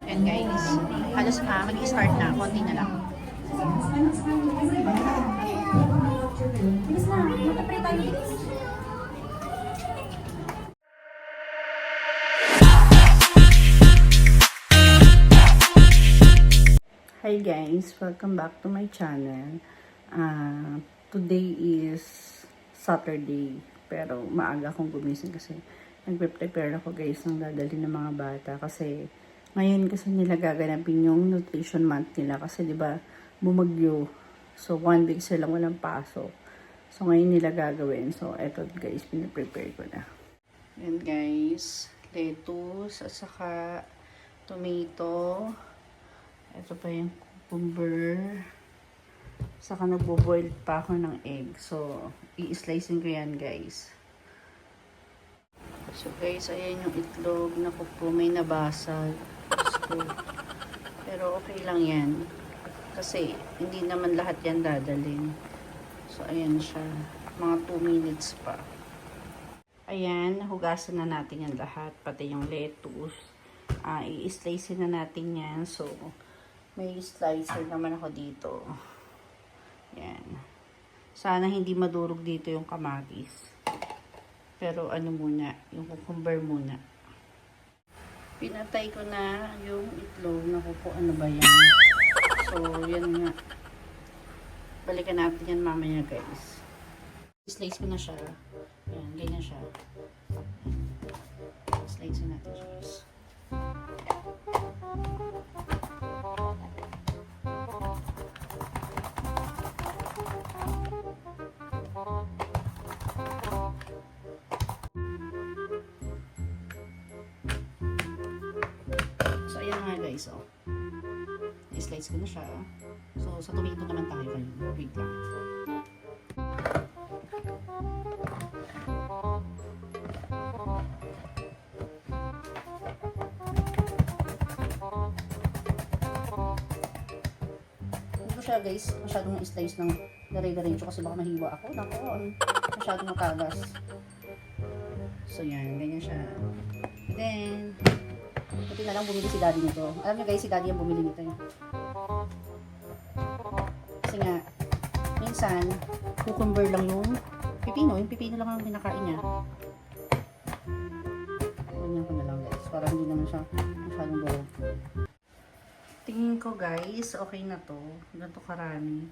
Yan guys. Halos mag-start na. Konti na lang. Bilis na. Magpapray tayo. Hi guys, welcome back to my channel. Today is Saturday, pero maaga akong gumising kasi nagpe-prepare ako guys ng dadalhin ng mga bata kasi ngayon kasi nila gaganapin yung nutrition month nila kasi 'di ba bumagyo. So 1 week silang walang pasok. So ngayon nila gagawin. So eto guys, pinaprepare ko na. Yan guys, lettuce at saka tomato. Ito pa yung cucumber. Saka nagbo-boil pa ako ng egg. So, i-slicein ko yan, guys. So, guys, ayan yung itlog. Naku po, may nabasag. So, pero okay lang yan. Kasi, hindi naman lahat yan dadalhin. So, ayan siya. Mga 2 minutes pa. Ayan, hugasan na natin yan lahat. Pati yung lettuce. I-slicein na natin yan. So, may slicer naman ako dito. Yan. Sana hindi madurog dito yung kamatis. Pero ano muna, yung cucumber muna. Pinatay ko na yung itlog. Naku po, ano ba yan? So, yan nga. Balikan natin yan mamaya guys. Slice ko na siya. Yan, ganyan siya. Slice natin siya guys. So, ayan nga guys, oh. I-slice ko na siya. So, sa tomato naman tayo kayo. Wait lang. Hindi ko siya guys, masyadong i-slice ng dire-diretso kasi baka mahiwa ako. Naku, masyadong matagas. So, yan. Ganyan siya. Then, buti na lang bumili si daddy nito. Alam niyo guys, si daddy ang bumili nito. Kasi nga, minsan, cucumber lang yung pipino. Yung pipino lang ang pinakain niya. Ganyan ko na lang guys. Para hindi naman siya masyadong durog. Tingin ko guys, okay na to. Ganito karami.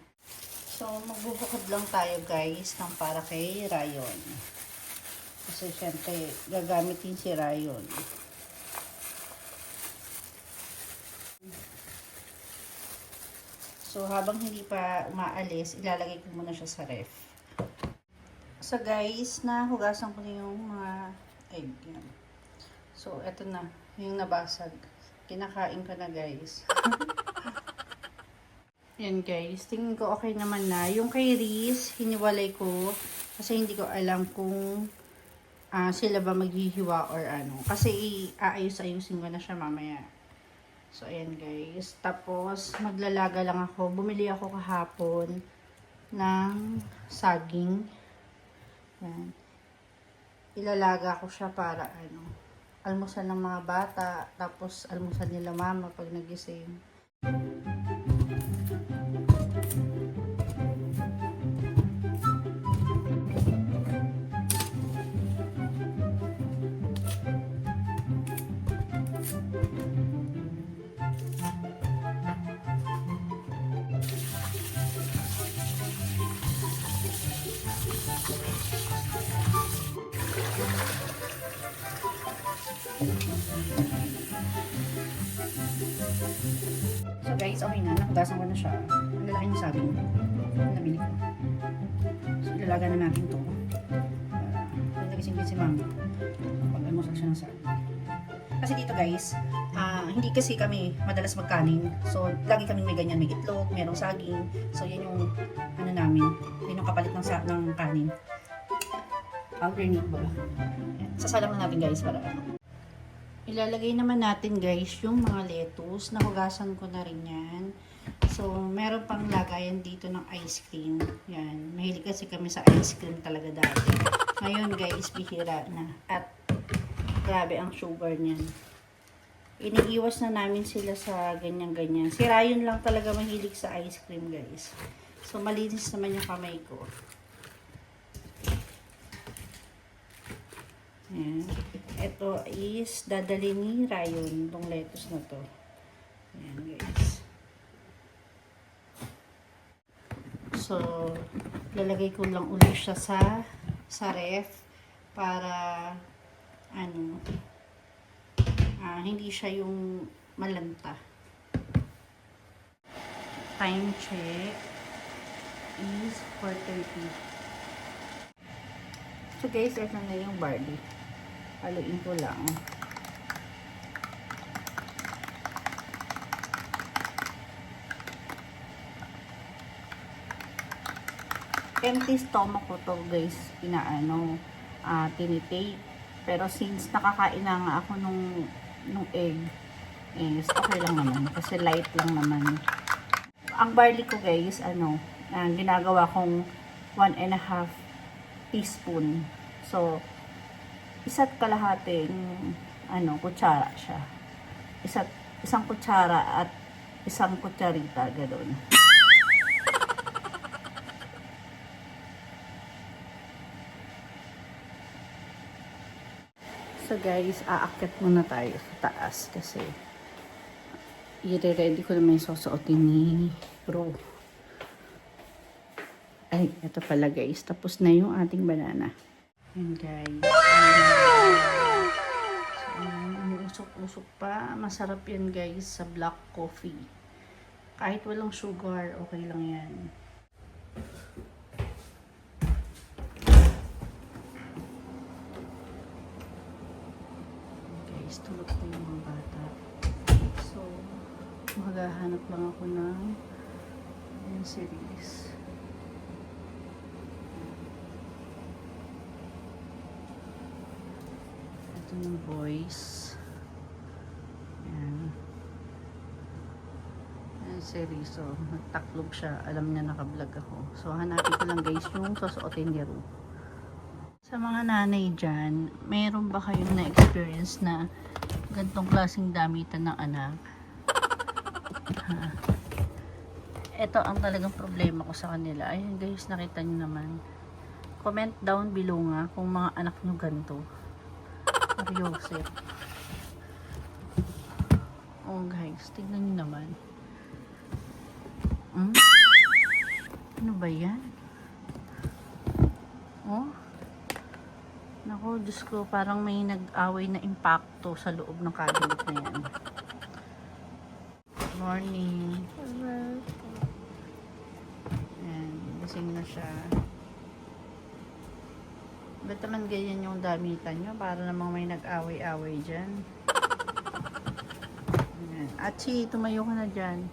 So, magbubukod lang tayo guys ng para kay Ryan. Kasi syempre, gagamitin si Ryan. So, habang hindi pa umaalis, ilalagay ko muna siya sa ref. So, guys, nahugasan ko na yung mga egg. Yan. So, eto na. Yung nabasag. Kinakain ko na, guys. Yan, guys. Tingin ko okay naman na. Yung kay Reese, hiniwalay ko. Kasi hindi ko alam kung sila ba maghihiwa or ano. Kasi aayos-ayusin ko na siya mamaya. So, ayan guys. Tapos, maglalaga lang ako. Bumili ako kahapon ng saging. Yan. Ilalaga ko siya para ano, almusal ng mga bata. Tapos, almusal nila mama pag nagising. So guys, okay na. Nakugasan ko na siya. Ang lalaki niya sabi ko. Nabili ko. So ilalaga na natin to. Para nagising din si mami. Pag-almusal siya ng sabi. Kasi dito guys, hindi kasi kami madalas magkanin. So lagi kami may ganyan. May itlog, merong saging. So yan yung ano namin. Yan yung kapalit ng kanin. Alternate ba? Sasalang na natin guys para ano. Ilalagay naman natin guys yung mga lettuce. Nahugasan ko na rin yan. So, meron pang lagayan dito ng ice cream. Yan. Mahilig kasi kami sa ice cream talaga dati. Ngayon guys, bihira na. At grabe ang sugar niyan. iniiwas na namin sila sa ganyan-ganyan. Si Ryan lang talaga mahilig sa ice cream, guys. So, malinis naman yung kamay ko. Ayan. Ito is dadali ni Ryan, itong lettuce na to. Ayan, guys. So, lalagay ko lang ulit siya sa ref para hindi siya yung malanta. Time check is 4:30. So guys, ito na yung barley. Haluin ko lang. Empty stomach ko to guys, tinitape. Pero since nakakain na nga ako nung egg, is okay lang naman. Kasi light lang naman. Ang barley ko guys, ginagawa kong 1.5 teaspoon. So, isa't kalahating, kutsara siya. Isang kutsara at isang kutsarita, gano'n. So guys, aakyat muna tayo sa taas kasi i-ready ko naman yung susuotin ni Bro. Ay, ito pala guys. Tapos na yung ating banana. Yan guys. So, usok-usok pa. Masarap yan guys sa black coffee. Kahit walang sugar, okay lang yan. Tulog ko yung mga bata. So, maghahanap lang ako ng series. Ito yung voice. Ayan. Ayan series. So, nagtaklog siya. Alam niya nakablog ako. So, hanapin ko lang guys yung susuotin ni Ru. Sa mga nanay dyan, mayroon ba kayong na-experience na ganitong klaseng damitan ng anak? Ito ang talagang problema ko sa kanila. Ayun guys, nakita nyo naman. Comment down below nga kung mga anak nyo ganito. Seryoso. Oh guys, tignan nyo naman. Ano ba yan? Oh? Naku, Diyos ko, parang may nag-away na impacto sa loob ng cabinet na yan. Good morning. Ayan, gising na siya. Ba't naman ganyan yung damitan nyo? Para namang may nag-away-away dyan. Ayan. Achi, tumayo ka na dyan.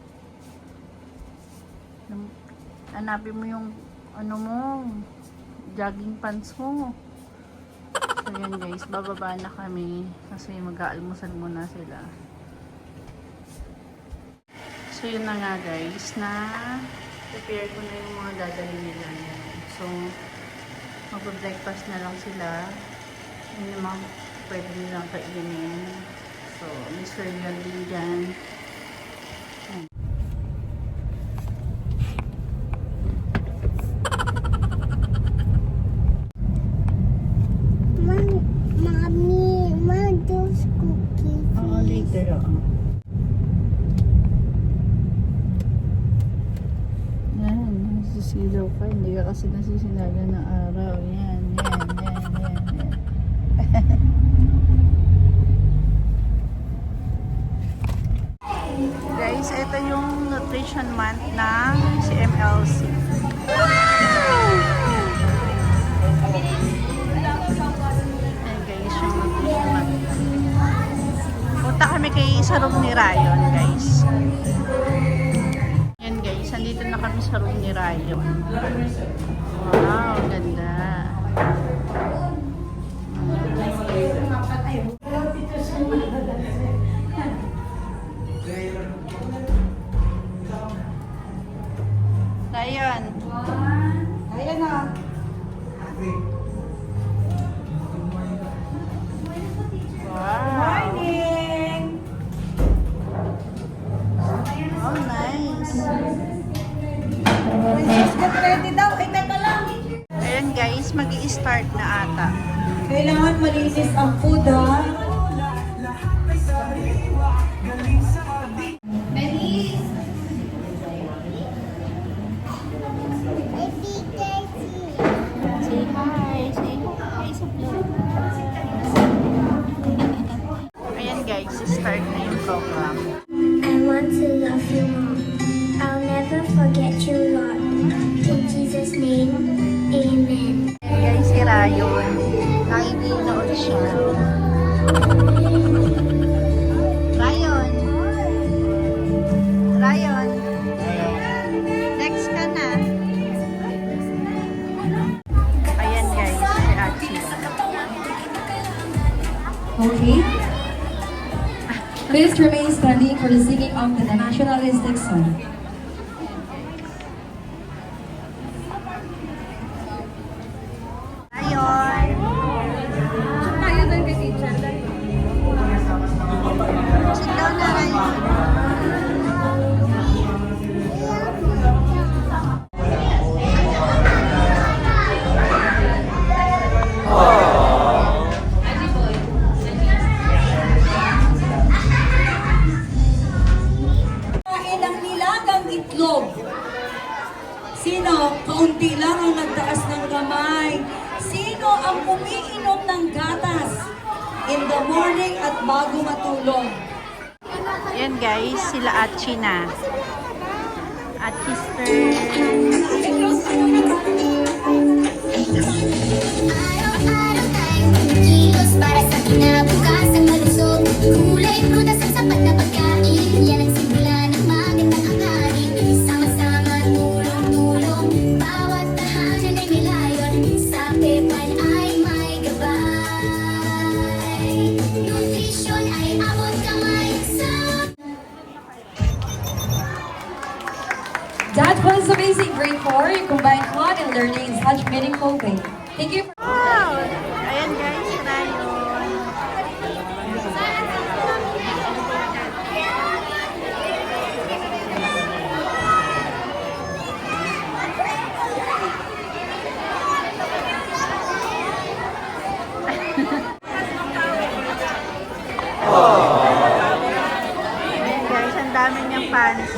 Hanapin mo yung jogging pants mo. So yan guys, bababa na kami kasi mag-aalmusal muna sila. So yun na nga guys, na prepare ko na yung mga dadali nila. So mag-breakfast na lang sila. Yun yung mga pwede nilang kainin. So may cereal din dyan. Nasisilaw ka, hindi ka kasi nasisinaga ng araw. Yan. Guys, ito yung nutrition month ng CMLC. Ayan guys, yung nutrition month. Punta kami kay sa room ni Ryan guys. Nandito na kami sa room ni Ryan. Wow, ganda. Ryan. Ryan na. Wow. Morning! Princess, get ready daw. Ay, teka lang. Ayan guys, mag-i-start na ata. Kailangan malinis ang food, ha? Say hi. Say hi sa vlog. Ayan guys, start na yung program. I want to love you more. I'll never forget you, Lord. In Jesus' name, amen. Guys, si Rayon. Nakikinood siya. Rayon. Rayon. Next ka na. Ayan guys, si Achi. Okay. Please remain standing for the singing of the nationalistic song. Rayon. Sit down na, Rayon. Kain ng nilagang itlog. Sino? Kaunti lang ang nagtaas ng kamay. Sino ang umiinom ng gatas in the morning at bago matulog? Ayan guys, sila Achi na. At his turn. Araw-araw tayong kumikilos para sa kinabukasan malusog. Kulay prutas ang sapat na pagkain. Yan ang simula ng magandang hangarin. Sama-sama tulong-tulong. Bawat tahanan ay may layon. Sa pepan ay may gabay. Nutrisyon ay abot kamay sa That was amazing, grade 4. You combine fun and learning in such meaningful way. Thank you for Wow! Ayan guys, si Rayon. Ayan guys, ang dami niyang fans.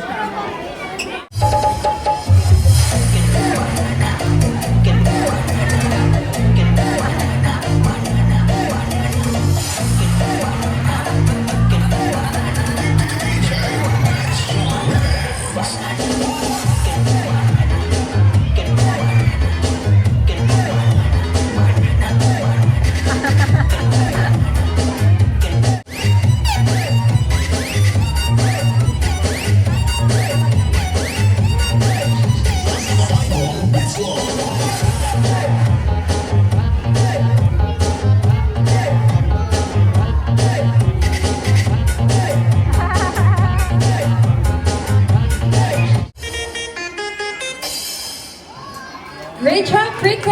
Great job, pre-K!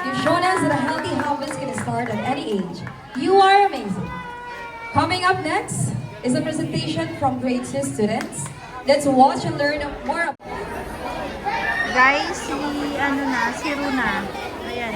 You've shown us that a healthy habit can start at any age. You are amazing. Coming up next is a presentation from grade 6 students. Let's watch and learn more. Guys, si Runa. Ayan.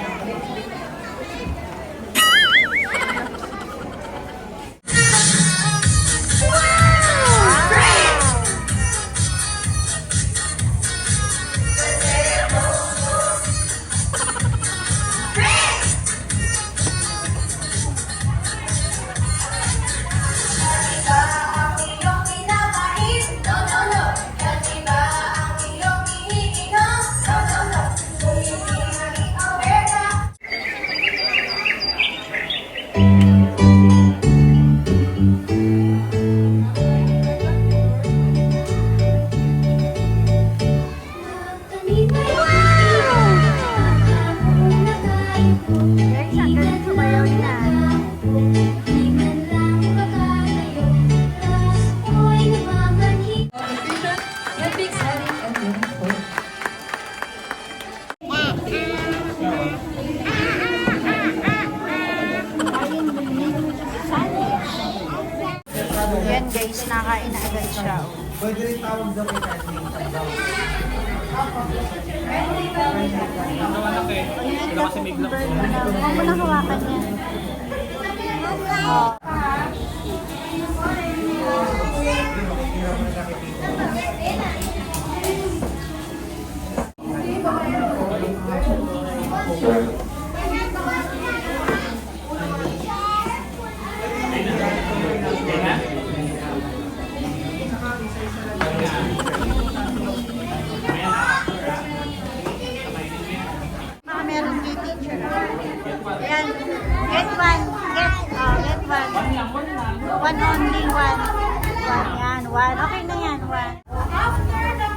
brown. Pwede rin tawag daw kay Kathleen sa brown. Huwag mo na hawakan yan. Oh. Baka meron kay teacher. Ayan. Get one. Get one. One only, one. One, yan. One. Okay na yan, one. After the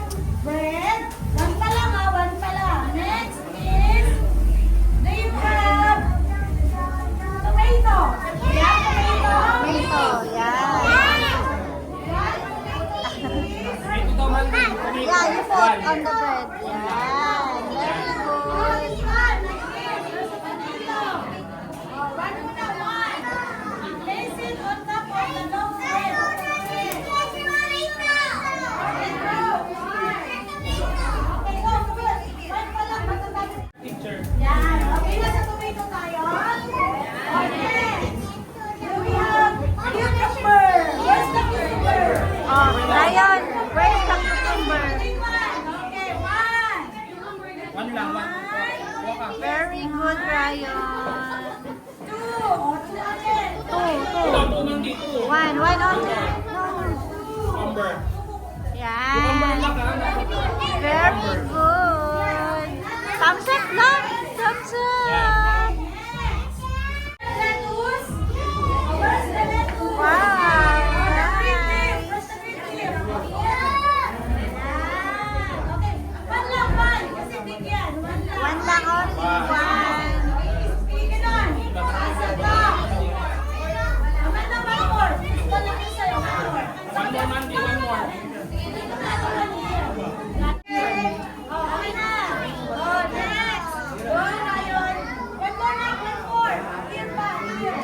bread, one pa lang ha, one pa lang. Next is, do you have tomato? Yeah, tomato. Tomato, yan. Yeah, you put on the bread. Yan. Very good. Place it on top of the long bread. Okay, go, good. One pa lang, matatapos. Yan, okay na sa tomato tayo. Okay. Do we have cucumber? Where's the cucumber? Oh, Ryan, where's the cucumber? Okay, one. Very good, Ryan. Two. O, two again. Two. One only. No. Yan. Very good. Thumbs up lang. Thumbs up. Lettuce. Where's the lettuce? Wow. Nice. Where's the green leaf? Okay. One lang, one. Kasi big yan. One lang. One lang only. One. Speaking on. Isa pa. Amanda, one more. One lang yung sa'yo. One more. Oh, okay na. Oh, next. One na yun. One more na, one more. Here pa, here.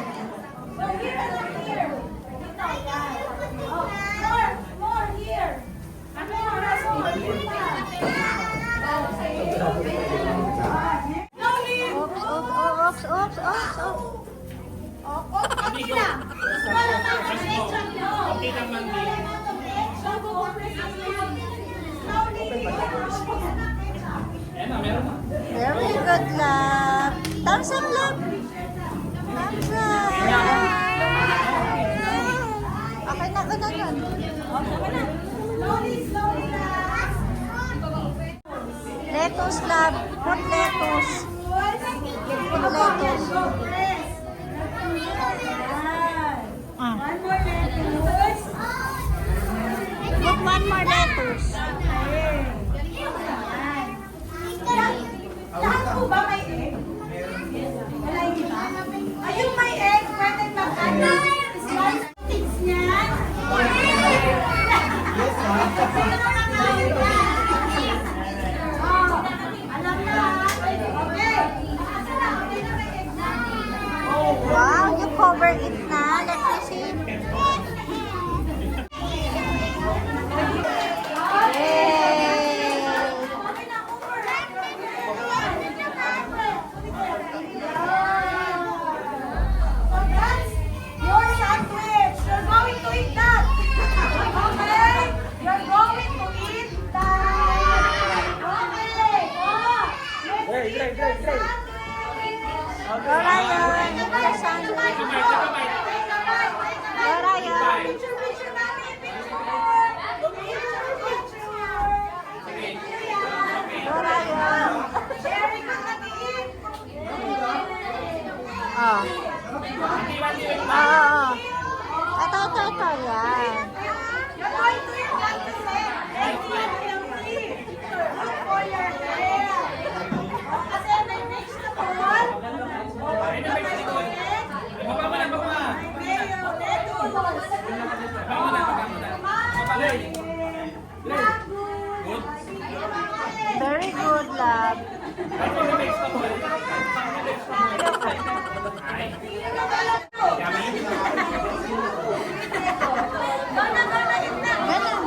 So, here and then here. Dito, yan. Oh, more here. Ano yung oras mo? Here pa. No leave. Oops. Oh, okay lang. Wala na, extra no. Okay lang, Mandy. So, go slowly. Very good, love. Thumbs up, love. Thumbs up. Okay na, ganun. Slowly na. Lettuce, love. Put lettuce. Put lettuce. Ah. One more lettuce. Put one more lettuce. Lahat po ba may egg? Wala hindi ba? Ayun may egg, pwede mag-ano? Slice sticks niyan. Oh, alam na. Okay. Okay na may egg na. Wow, you cover it na. Let me see. Yay! Okay na, over. So that's your sandwich. You're going to eat that. Okay? You're going to eat that. Okay. Oh, let's eat your sandwich. Go, Ryan. Your sandwich. Go, Ryan. Picture, mommy, picture. Go, Ryan. Sharing ka nag-eat. Oh. Oo. Ito. Yan. You're going to eat that today. Healthy. Good for your health. Kasi may vegetable. Very good, love. Ganun,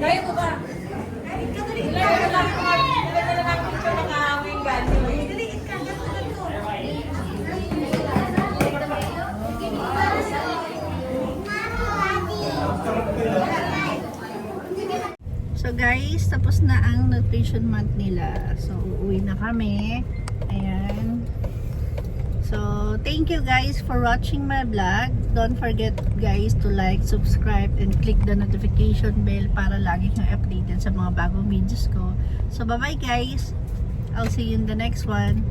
Kaya mo ba? Ilagay na lang picture ng kaawing ganyo. Diliit ka, ganito. So guys, tapos na ang nutrition month nila. So uuwi na kami. Ayan. So thank you guys for watching my vlog. Don't forget guys to like, subscribe, and click the notification bell para lagi kang updated sa mga bagong videos ko. So bye bye guys. I'll see you in the next one.